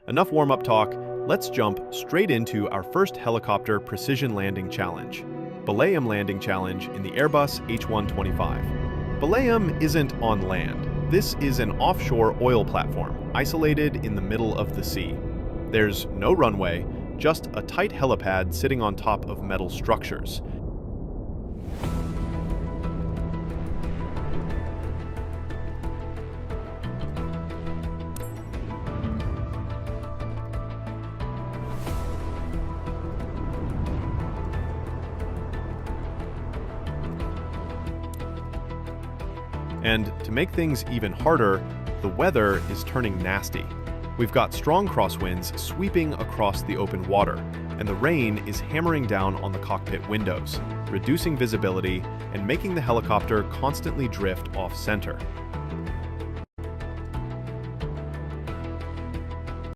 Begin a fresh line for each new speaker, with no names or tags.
Enough warm-up talk, let's jump straight into our first helicopter precision landing challenge, Belayim Landing Challenge in the Airbus H125. Belayim isn't on land. This is an offshore oil platform, isolated in the middle of the sea. There's no runway, just a tight helipad sitting on top of metal structures. And to make things even harder, the weather is turning nasty. We've got strong crosswinds sweeping across the open water, and the rain is hammering down on the cockpit windows, reducing visibility and making the helicopter constantly drift off-center.